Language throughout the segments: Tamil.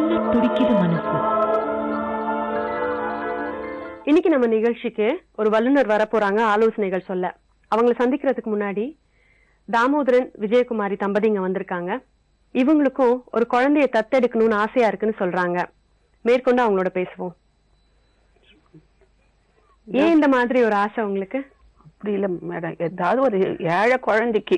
சொல்ல துடிக்குது மனசு. இன்னைக்கு நம்ம நிகழ்ச்சிக்கு ஒரு வல்லுநர் வரப்போறாங்க ஆலோசனைகள் சொல்ல. அவங்களை சந்திக்கிறதுக்கு முன்னாடி தாமோதரன் விஜயகுமாரி தம்பதிங்க வந்திருக்காங்க. இவங்களுக்கும் ஒரு குழந்தைய தத்தெடுக்கணும்னு ஆசையா இருக்குன்னு சொல்றாங்க. மேற்கொண்டு அவங்களோட பேசுவோம். ஏன் இந்த மாதிரி ஒரு ஆசை உங்களுக்கு? அப்படி இல்ல மேடம், ஏதாவது ஒரு ஏழை குழந்தைக்கு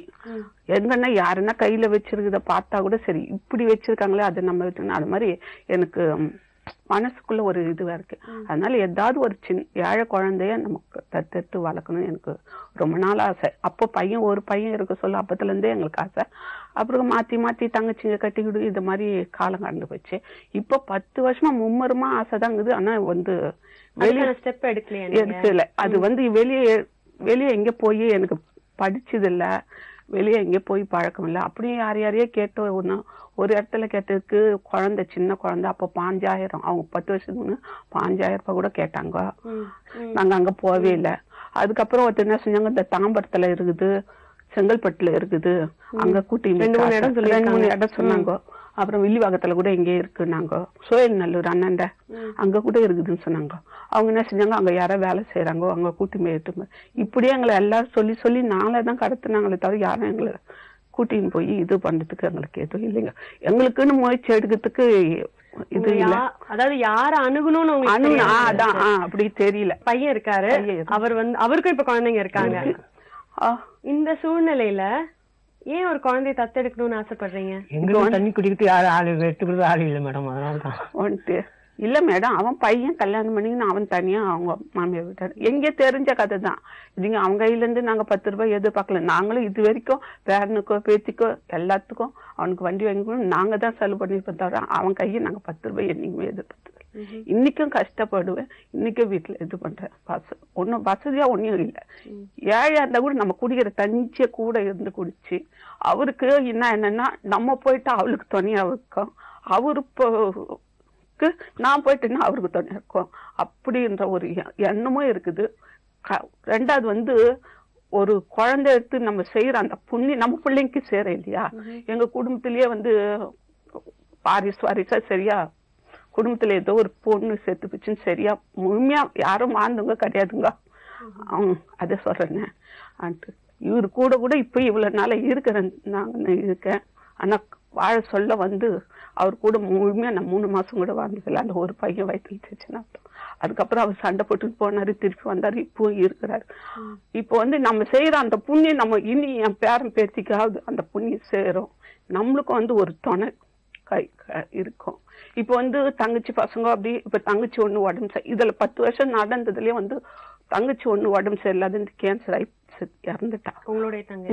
எங்கன்னா யாருன்னா கையில வச்சிருக்கிறத பார்த்தா கூட சரி, இப்படி வச்சிருக்காங்களே அதை நம்ம அது மாதிரி எனக்கு மனசுக்குள்ள ஒரு இதுவா இருக்கு. அதனால ஏதாவது ஒரு ஏழை குழந்தைய நமக்கு தத்தெடுத்து வளர்க்கணும் எனக்கு ரொம்ப நாள் ஆசை. அப்போ ஒரு பையன் இருக்க சொல்ல அப்பத்துல இருந்தே எங்களுக்கு ஆசை. அப்புறம் மாத்தி மாத்தி தங்கச்சிங்க கட்டிக்கிடு இது மாதிரி காலம் கடந்து போச்சு. இப்போ 10 வருஷமா மும்மரமா ஆசைதாங்குது. ஆனா வெளியே ஸ்டெப் எடுக்கல. அது வெளியே எங்க போய் எனக்கு படிச்சது இல்ல, வெளியே எங்க போய் பழக்கம் இல்லை. அப்படியே யாரையோ கேட்ட ஒரு இடத்துல கேட்டதுக்கு குழந்தை சின்ன குழந்தை அப்போ 5000, அவங்க 10 வருஷத்துக்கு முன்ன 5000 ரூபாய் கூட கேட்டாங்க. நாங்க அங்க போவே இல்லை. அதுக்கப்புறம் ஒருத்தர் என்ன செஞ்சாங்க, இந்த தாம்பரத்துல இருக்குது, செங்கல்பட்டுல இருக்குது, அங்க கூட்டி 2-3 இடம் சொன்னாங்க. அப்புறம் வில்லிவாக்கத்துல கூட எங்கே இருக்குன்னாங்க. சோயல்நல்லூர் அண்ணாண்ட அங்க கூட இருக்குதுன்னு சொன்னாங்க. அவங்க என்ன செஞ்சாங்க, அங்க யாரோ வேலை செய்யறாங்க, அங்க கூட்டி போயிட்டு இப்படியே எங்களை எல்லாரும் சொல்லி சொல்லி நாங்களே கடத்தினாங்களே தவிர யாரும் எங்களை கூட்டின்னு போய் இது பண்றதுக்கு எங்களுக்கு எதுவும் இல்லைங்க. எங்களுக்குன்னு முயற்சி எடுக்கிறதுக்கு இது இல்ல. அதாவது யார அணுகணும்னு அதான் அப்படி தெரியல. பையன் இருக்காரு, அவருக்கும் இப்ப குழந்தைங்க இருக்காங்க. இந்த சூழ்நிலையில ஏன் ஒரு குழந்தைய தத்தெடுக்கணும்னு ஆசைப்படுறீங்க? எங்களுக்கு தண்ணி குடிக்கிட்டு யாரும் ஆளு எடுத்துக்கிறது ஆளு இல்லை மேடம். அதனாலதான் வந்துட்டு இல்ல மேடம், அவன் பையன் கல்யாணம் பண்ணின்னு அவன் தனியா அவங்க மாமியார் விட்டாரு. எங்கே தெரிஞ்ச கதை தான் இதுங்க. அவங்க கையில இருந்து நாங்க 10 ரூபாய் எதிர்பார்க்கல. நாங்களும் இது வரைக்கும் பேரனுக்கோ பேத்திக்கோ எல்லாத்துக்கும் அவனுக்கு வண்டி வாங்கி நாங்க தான் செலவு பண்ணிருப்போம் தவிர அவன் கையை நாங்க 10 ரூபாய் என்னைக்குமே எதிர்பார்த்தது. இன்னைக்கும் கஷ்டப்படுவேன், இன்னைக்கும் வீட்டுல இது பண்றேன். ஒன்னும் வசதியா ஒன்னும் இல்லை. ஏழையா இருந்தா கூட நம்ம குடிக்கிற தண்ணிய கூட இருந்து குடிச்சு அவருக்கு என்னன்னா நம்ம போயிட்டு அவளுக்கு துணையா இருக்கும், அவரு நான் போயிட்டுன்னா அவருக்கு துணை இருக்கும் அப்படின்ற ஒரு எண்ணமும் இருக்குது. ரெண்டாவது ஒரு குழந்தை எடுத்து நம்ம செய்யற அந்த புண்ணியம் நம்ம பிள்ளைக்கு சேர இல்லையா. எங்க குடும்பத்திலேயே வாரிசா சரியா குடும்பத்துல ஏதோ ஒரு பொண்ணு செத்து போச்சுன்னு சரியா முழுமையா யாரும் வாழ்ந்தவங்க கிடையாதுங்க. அத சொல்றேன்னு இவரு கூட இப்ப இவ்வளவு நாள இருக்கிறேன் நான் இருக்கேன். ஆனா வாழ சொல்ல அவர் கூட முழுமையா நான் 3 மாசம் கூட வாழ்ந்ததில்ல. அந்த ஒரு பையன் வயிற்றுல தேய்ச்சுன்னா அதுக்கப்புறம் அவர் சண்டை போட்டுட்டு போனாரு, திருப்பி வந்தாரு, இப்போ இருக்கிறாரு. இப்போ நம்ம செய்யற அந்த புண்ணியம் நம்ம இனி என் பேரன் பேத்திக்காவது அந்த புண்ணியம் சேரும். நம்மளுக்கும் ஒரு துணை கை இருக்கும். இப்போ தங்கச்சி பசங்க அப்படி இப்ப தங்கச்சி ஒண்ணு உடம்பு இதுல 10 வருஷம் நடந்ததுலயே தங்கச்சி ஒண்ணு உடம்பு சரியில்லாத கேன்சர் ஆகி இறந்துட்டா.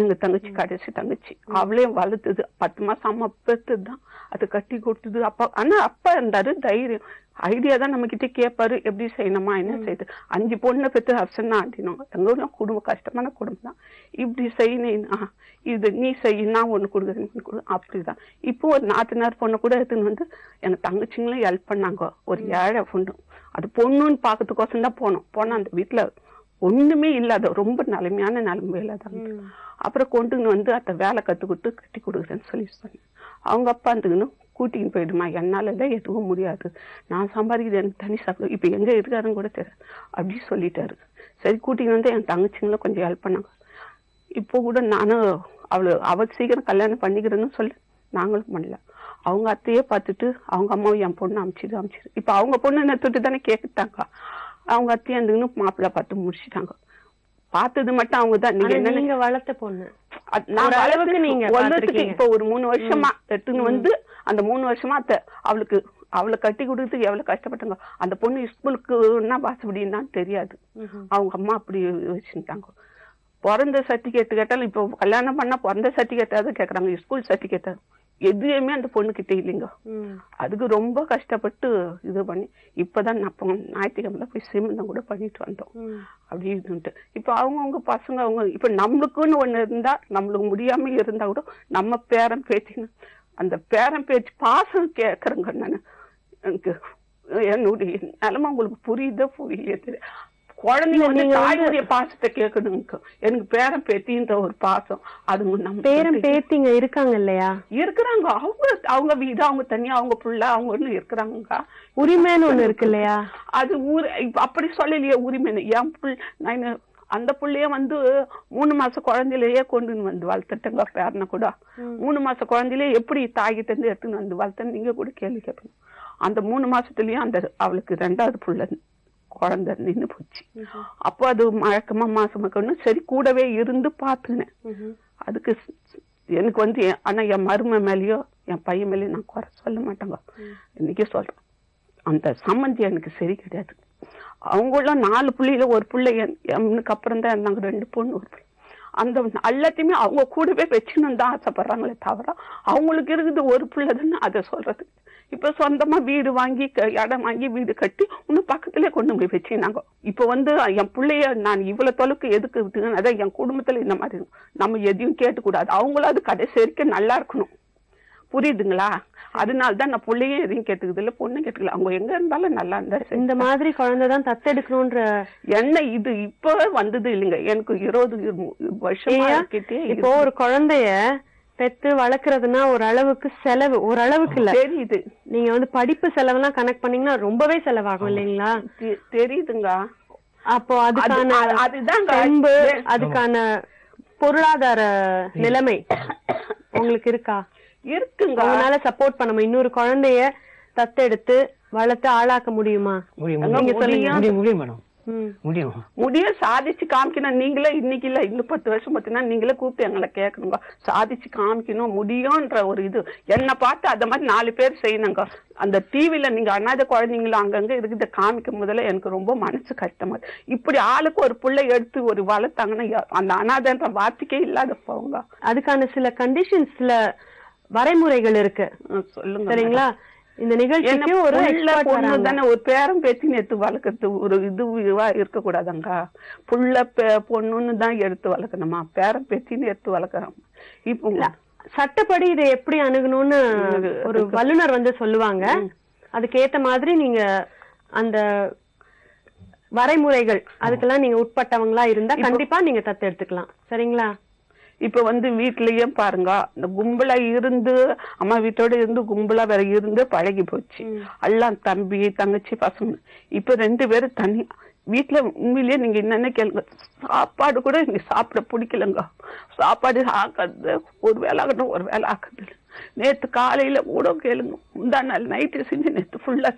எங்க தங்கச்சி கடைசி தங்கச்சி அவளையும் வளர்த்துது. 10 மாசம் அம்மா பெத்துதான் அது கட்டி கொடுத்தது. அப்பா ஆனா அப்பா இருந்தாரு, தைரியம் ஐடியா தான் நம்ம கிட்ட கேட்பாரு, எப்படி செய்யணுமா என்ன செய்யுது. 5 பொண்ணை பெற்று ஹர்ஷன் ஆண்டினோம். எங்க குடும்பம் கஷ்டமான குடும்பம் தான். இப்படி செய்யணும், இது நீ செய்ய, நான் ஒண்ணு கொடுக்குறேன் அப்படிதான். இப்போ ஒரு நாத்தனார் பொண்ணு கூட எடுத்துன்னு எங்க தங்கச்சிங்களும் ஹெல்ப் பண்ணாங்க. ஒரு ஏழை பொண்ணு, அது பொண்ணுன்னு பாக்கிறதுக்கோசம் தான் போனா அந்த வீட்டுல ஒண்ணுமே இல்லாத ரொம்ப நிலைமையான நிலைமையில தான். அப்புறம் கொண்டு அந்த வேலை கத்துக்கிட்டு கட்டி கொடுக்குறேன்னு சொல்லி சொன்னேன். அவங்க அப்பா கூட்டின்னு போயிடுமா, என்னால தான் எதுவும் முடியாது, நான் சம்பாதிக்கிறது எனக்கு தனி சாப்பிடும், இப்ப எங்க இருக்காருன்னு கூட தெரியாது அப்படி சொல்லிட்டாரு. சரி கூட்டின்னு என் தங்கச்சிங்களும் கொஞ்சம் ஹெல்ப் பண்ணாங்க. இப்போ கூட நானும் அவ சீக்கிரம் கல்யாணம் பண்ணிக்கிறேன்னு சொல்லி நாங்களும் பண்ணல. அவங்க அத்தையே பார்த்துட்டு அவங்க அம்மாவும் என் பொண்ணு அமிச்சிடு. இப்ப அவங்க பொண்ணு என்ன தொட்டு தானே கேட்டாங்க. அவங்க அத்தையே மாப்பிள்ளை பார்த்து முடிச்சுட்டாங்க. பார்த்தது மட்டும் அவங்கதான். நீங்க வளர்த்த பொண்ணு இப்ப ஒரு 3 வருஷமா எடுத்துன்னு அந்த 3 வருஷமா அவளை கட்டி கொடுத்து எவ்வளவு கஷ்டப்பட்டாங்க. அந்த பொண்ணு ஸ்கூலுக்குன்னா வாசப்படின்னு தெரியாது. அவங்க அம்மா அப்படி வச்சுட்டாங்க. பிறந்த சர்டிபிகேட் கேட்டாலும் இப்போ கல்யாணம் பண்ணா பிறந்த சர்டிபிகேட்டாவது கேக்குறாங்க, ஸ்கூல் சர்டிபிகேட் எதுவுமே அந்த பொண்ணு கிட்ட இல்லைங்க. அதுக்கு ரொம்ப கஷ்டப்பட்டு இது பண்ணி இப்பதான் ஞாயிற்றுக்கிழமை போய் சீமந்தம் கூட பண்ணிட்டு வந்தோம். அப்படி இருந்துட்டு இப்ப அவங்க பசங்க இப்ப நம்மளுக்குன்னு ஒண்ணு இருந்தா, நம்மளுக்கு முடியாம இருந்தா கூட நம்ம பேரன் பேச்சு அந்த பேரன் பேச்சு பாசம் கேக்குறேங்க. நானு எனக்கு என்னுடைய நிலைமை உங்களுக்கு புரியுதோ புரியலையே தெரியும். குழந்தைங்க வந்து தாயுடைய பாசத்தை கேட்கணுங்க. எனக்கு பேரன் பேத்தின்ற ஒரு பாசம். அது நம்ம பேரன் பேத்திங்க இருக்காங்க இல்லையா? இருக்கிறாங்க. அவங்க வீடு, அவங்க தனியா, அவங்க புள்ள, அவங்க ஒண்ணு இருக்கிறாங்க. உரிமைன்னு ஒண்ணு இருக்கு இல்லையா? அது அப்படி சொல்லலையே உரிமைன்னு. என் புள்ள நான் அந்த புள்ளைய வந்து 3 மாச குழந்தையிலேயே கொண்டு வந்து வளர்த்துட்டேங்க. பேரனை கூட 3 மாச குழந்தையிலேயே எப்படி தாய்கிட்ட இருந்து எடுத்துன்னு வந்து வளர்த்தேன்னு நீங்க கூட கேள்வி கேட்பீங்க. அந்த 3 மாசத்துலயும் அந்த அவளுக்கு 2வது புள்ள குழந்தை நின்னு போச்சு. அப்போ அது மழக்கமா மாசமாக்கணும் சரி கூடவே இருந்து பாத்துனேன். அதுக்கு எனக்கு வந்து ஆனா என் மருமை மேலயோ என் பையன் மேலயோ நான் குறை சொல்ல மாட்டேங்க. இன்னைக்கே சொல்றேன், அந்த சம்மந்தி எனக்கு சரி கிடையாது. அவங்கள 4 புள்ளையில ஒரு பிள்ளை எனக்கு அப்புறம் தான் இருந்தாங்க, 2 பொண்ணு ஒரு பிள்ளை. அந்த எல்லாத்தையுமே அவங்க கூடவே வச்சுன்னு தான் ஆசைப்படுறாங்களே தவிர அவங்களுக்கு இருக்குது ஒரு பிள்ளை தானே அதை சொல்றது. இப்ப சொந்தமா வீடு வாங்கி இடம் வாங்கி வீடு கட்டி இன்னும் பக்கத்திலே கொண்டு போய் வச்சுனாங்க. இப்ப வந்து என் பிள்ளைய நான் இவ்வளவு தொலைக்கு எதுக்கு விட்டுங்க, அதான் என் குடும்பத்துல இந்த மாதிரி நம்ம எதையும் கேட்டுக்கூடாது. அவங்களும் அது கடைசி வரைக்கும் நல்லா இருக்கணும், புரியுதுங்களா? அதனாலதான் நான் பிள்ளையும் எதையும் கேட்டுக்குது இல்ல, பொண்ணு கேட்டுக்கல. அவங்க எங்க இருந்தாலும் நல்லா இருந்தா. இந்த மாதிரி குழந்தைதான் தத்தெடுக்கணும்ன்ற என்ன இது இப்ப வந்தது இல்லைங்க, எனக்கு 20 வருஷம் கிட்டே. இப்போ ஒரு குழந்தைய பெத்து வளர்க்கறதுன்னா ஒரு அளவுக்கு செலவு, ஒரு அளவுக்கு இல்ல தெரியுது. நீங்க வந்து படிப்பு செலவெல்லாம் கனெக்ட் பண்ணீங்கன்னா ரொம்பவே செலவாகும் இல்லைங்களா? தெரியுதுங்க. அப்போ அதுதாங்க அதுக்கான பொருளாதார நிலைமை உங்களுக்கு இருக்கா? இருக்குங்க. அதனால சப்போர்ட் பண்ணணும். இன்னொரு குழந்தைய தத்தெடுத்து வளர்த்து ஆளாக்க முடியுமா? முடியும், சாதிச்சு காமிக்கணும். நீங்களே இன்னைக்கு இல்ல இன்னும் 10 வருஷம் பார்த்தீங்கன்னா நீங்களே கூப்பிட்டு எங்களை கேட்கணுங்க. சாதிச்சு காமிக்கணும் முடியும்ன்ற ஒரு இது என்ன பார்த்து அத மாதிரி 4 பேர் செய்யணுங்க. அந்த டிவில நீங்க அனாதை குழந்தைங்களும் அங்கங்க இருக்குது காமிக்கும் முதல்ல எனக்கு ரொம்ப மனசு கஷ்டமா. இப்படி ஆளுக்கு ஒரு பிள்ளை எடுத்து ஒரு வளர்த்தாங்கன்னா அந்த அனாதைன்ற வார்த்தைக்கே இல்லாத போவாங்க. அதுக்கான சில கண்டிஷன்ஸ், சில வரைமுறைகள் இருக்கு, சொல்லுங்க சரிங்களா? இந்த நிகழ்ச்சிக்கு ஒரு பொண்ணு தானே, ஒரு பேரம் பேத்தின்னு எடுத்து வளர்க்கறது ஒரு இதுவா இருக்க கூடாதாங்க. புள்ள பொண்ணுன்னு தான் எடுத்து வளர்க்கணுமா, பேரம் பேத்தின்னு எடுத்து வளர்க்கறோம். இப்போ சட்டப்படி இதை எப்படி அணுகணும்னு ஒரு வல்லுநர் வந்து சொல்லுவாங்க. அதுக்கு ஏத்த மாதிரி நீங்க அந்த வரைமுறைகள் அதுக்கெல்லாம் நீங்க உட்பட்டவங்களா இருந்தா கண்டிப்பா நீங்க தத்து எடுத்துக்கலாம், சரிங்களா? இப்ப வந்து வீட்லயே பாருங்க, இந்த கும்பலா இருந்து அம்மா வீட்டோட இருந்து கும்பலா வேற இருந்து பழகி போச்சு. எல்லாம் தம்பி தங்கச்சி பசங்க. இப்ப 2 பேரும் தனி வீட்டுல. உண்மையிலேயே நீங்க என்னென்ன கேளுங்க, சாப்பாடு கூட இங்க சாப்பிட பிடிக்கலங்க. சாப்பாடு ஆக்குறது ஒரு வேலை ஆகட்டும், ஒரு வேலை ஆக்குறது. நேத்து காலையில கூட கேளுங்க, முந்தா நாள் நைட்டு செஞ்சு நேத்து ஃபுல்லா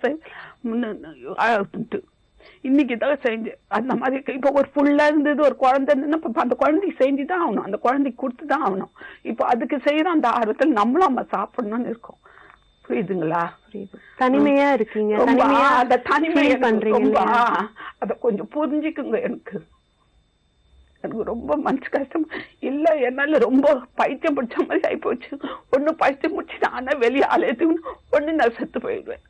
இன்னைக்கு தான் செஞ்சேன். அந்த மாதிரி இப்ப ஒரு புள்ளா இருந்தது, ஒரு குழந்தை இருந்ததுன்னா அந்த குழந்தைக்கு செஞ்சுதான் ஆகணும், அந்த குழந்தைக்கு கொடுத்துதான் ஆகணும். இப்ப அதுக்கு செய்யற அந்த ஆர்வத்தில் நம்மளும் நம்ம சாப்பிடணும்னு இருக்கோம். புரியுதுங்களா? தனிமையா இருக்கீங்க, அந்த தனிமை ரொம்ப அத கொஞ்சம் புரிஞ்சுக்குங்க. எனக்கு ரொம்ப மனசு கஷ்டம் இல்ல, என்னால ரொம்ப பைத்தியம் பிடிச்ச மாதிரி ஆயிப்போச்சு. ஒண்ணு பைத்தியம் முடிச்சு ஆனா வெளியே ஆலயத்துக்கு ஒண்ணு நான் செத்து போயிடுவேன்.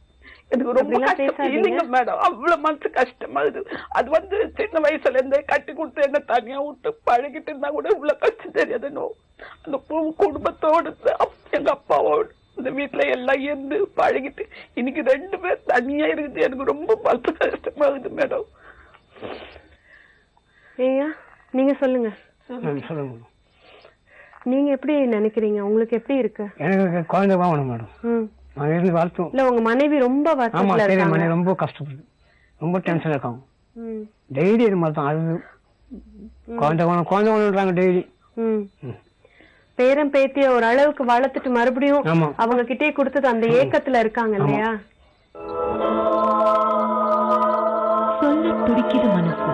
எனக்கு ரொம்ப கஷ்டம் இல்லைங்க மேடம், அவ்வளவு மனசு கஷ்டமா இருக்குது. அது வந்து சின்ன வயசுல இருந்தே கட்டி கொடுத்து என்ன தனியா விட்டு பழகிட்டு இருந்தா கூட இவ்வளவு கஷ்டம் தெரியாதுன்னு அந்த குடும்பத்தோடு எங்க அப்பாவோடு இந்த வீட்டுல எல்லாம் இருந்து பழகிட்டு இன்னைக்கு 2 பேர் தனியா இருக்குது. எனக்கு ரொம்ப மனசு கஷ்டமாகுது மேடம். ஏயா நீங்க சொல்லுங்க, நீங்க எப்படி நினைக்கிறீங்க? உங்களுக்கு எப்படி இருக்கு? எனக்கு குழந்தை வாங்கணும் மேடம். இல்ல உங்க மனைவி ரொம்ப ரொம்ப கஷ்டப்படுது, ரொம்ப டென்ஷன் இருக்காங்க. டெய்லி இது மாதிரி தான். அது குழந்தை வேணும்ன்றாங்க டெய்லி. பேரம் பேத்திய ஒரு அளவுக்கு வளர்த்துட்டு மறுபடியும் அவங்க கிட்டே கொடுத்தது அந்த ஏக்கத்துல இருக்காங்க இல்லையா? சொல்ல துடிக்குது மனசு.